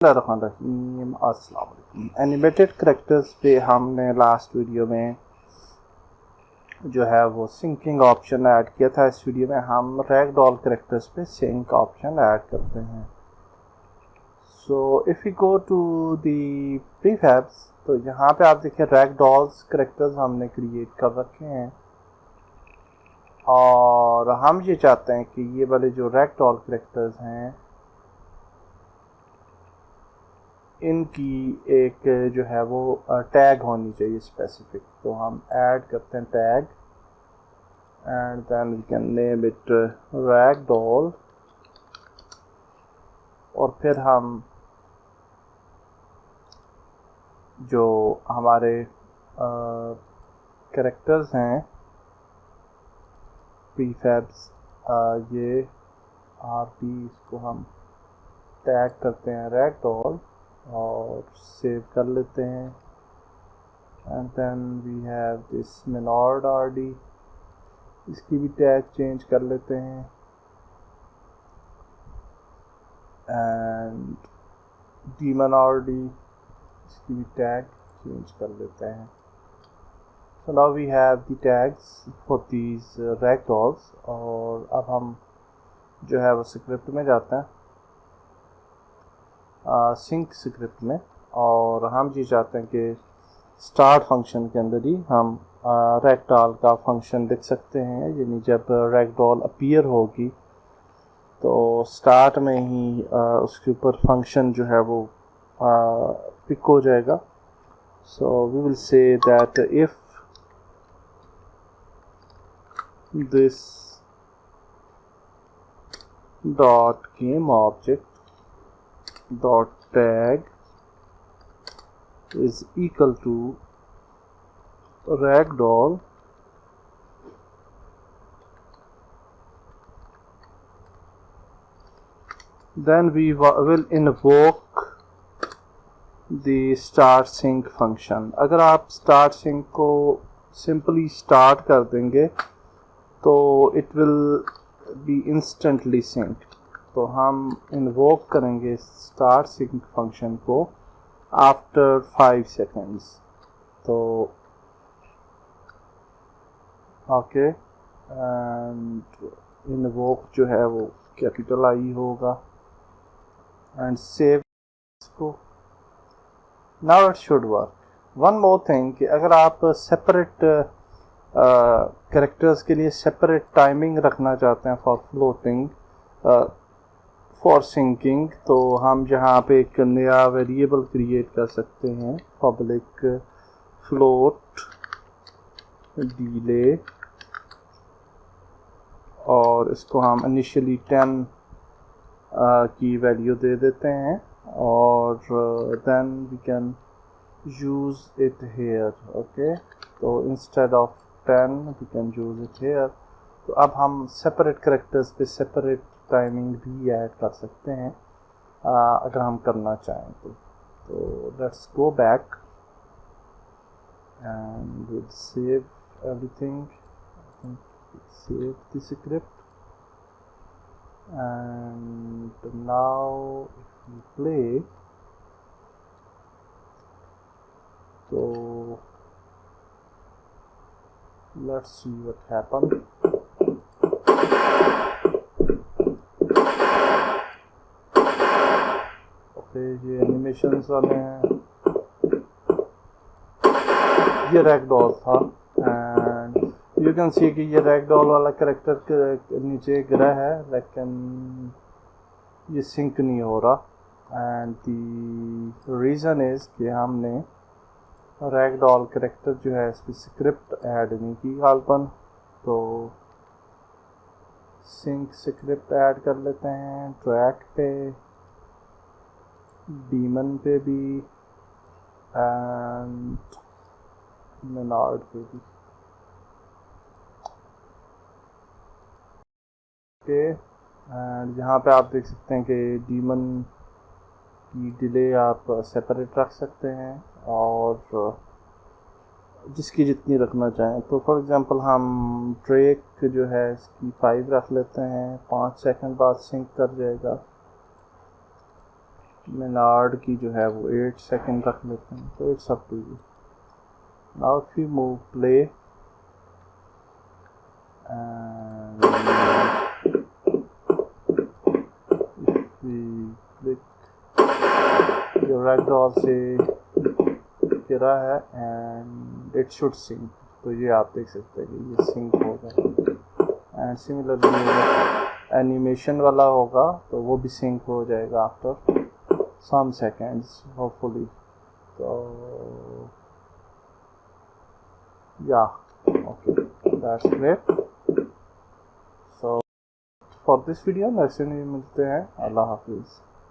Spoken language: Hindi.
अस्सलाम वालेकुम। एनिमेटेड करेक्टर्स पे हमने लास्ट वीडियो में जो है वो सिंकिंग ऑप्शन ऐड किया था। इस वीडियो में हम रैग डॉल करेक्टर्स पे सिंक ऑप्शन ऐड करते हैं। So if you go to the prefabs तो यहाँ पे आप देखिए रैग डॉल्स करेक्टर्स हमने क्रिएट कर रखे हैं और हम ये चाहते हैं कि ये वाले जो रैग डॉल करेक्टर्स हैं इनकी एक जो है वो टैग होनी चाहिए स्पेसिफिक। तो हम ऐड करते हैं tag and then we can name it ragdoll और फिर हम जो हमारे कैरेक्टर्स हैं प्रीफैब्स ये RP इसको हम टैग करते हैं रैग डॉल और सेव कर लेते हैं and then we have this mirrored RD इसकी भी टैग चेंज कर लेते हैं एंड डीमन RD इसकी भी टैग चेंज कर लेते हैं। So now we have the tags for these rag dolls और अब हम जो है वो स्क्रिप्ट में जाते हैं सिंक स्क्रिप्ट में और हम ये चाहते हैं कि स्टार्ट फंक्शन के अंदर ही हम रैग डॉल का फंक्शन लिख सकते हैं। यानी जब रैग डॉल अपीयर होगी तो स्टार्ट में ही उसके ऊपर फंक्शन जो है वो पिक हो जाएगा। So we will say that if this dot game object dot tag is equal to ragdoll then we will invoke the start sync function। अगर आप start sync को simply start कर देंगे तो it will be instantly sync. तो हम इन्वोक करेंगे स्टार्ट सिंक फंक्शन को आफ्टर 5 सेकेंड्स। तो ओके एंड इन्वोक जो है वो कैपिटल I होगा एंड सेव इसको। Now it should work. One more thing कि अगर आप सेपरेट कैरेक्टर्स के लिए सेपरेट टाइमिंग रखना चाहते हैं फॉर फ्लोटिंग फॉर सिंकिंग तो हम जहाँ पे एक नया वेरिएबल क्रिएट कर सकते हैं पब्लिक फ्लोट डिले और इसको हम इनिशियली 10 की वैल्यू दे देते हैं और then we can use it here. Okay तो instead of 10 we can use it here। तो अब हम सेपरेट करेक्टर्स पे सेपरेट टाइमिंग भी ऐड कर सकते हैं अगर हम करना चाहें तो let's go back and will save everything. Save the script and now if you play तो let's see what happened। Okay ये एनिमेशंस वाले हैं। ये रैग डॉल था एंड यू कैन सी कि ये रैग डॉल वाला कैरेक्टर के नीचे गिरा है लेकिन ये सिंक नहीं हो रहा एंड द रीज़न इज़ कि हमने रैग डॉल करेक्टर जो है इसकी स्क्रिप्ट ऐड नहीं की गालपन। तो सिंक स्क्रिप्ट ऐड कर लेते हैं ट्रैक पे डीमन पे भी एंड मिनॉर्ड पे भी। ओके एंड यहाँ पे आप देख सकते हैं कि डीमन की डिले आप सेपरेट रख सकते हैं और जिसकी जितनी रखना चाहें। तो फॉर एग्जांपल हम ड्रेक जो है इसकी 5 रख लेते हैं, 5 सेकंड बाद सिंक कर जाएगा। मिनार्ड की जो है वो 8 सेकंड रख लेते हैं, तो it's up to you. Now if you move play and if we click your ragdoll से गिरा है एंड इट शुड सिंक, तो ये आप देख सकते हैं कि ये सिंक होगा। एंड सिमिलरली एनिमेशन वाला होगा तो वो भी सिंक हो जाएगा आफ्टर सम सेकेंड्स होपफुली। तो या okay, that's great. So for this video next में मिलते हैं। अल्लाह हाफिज़।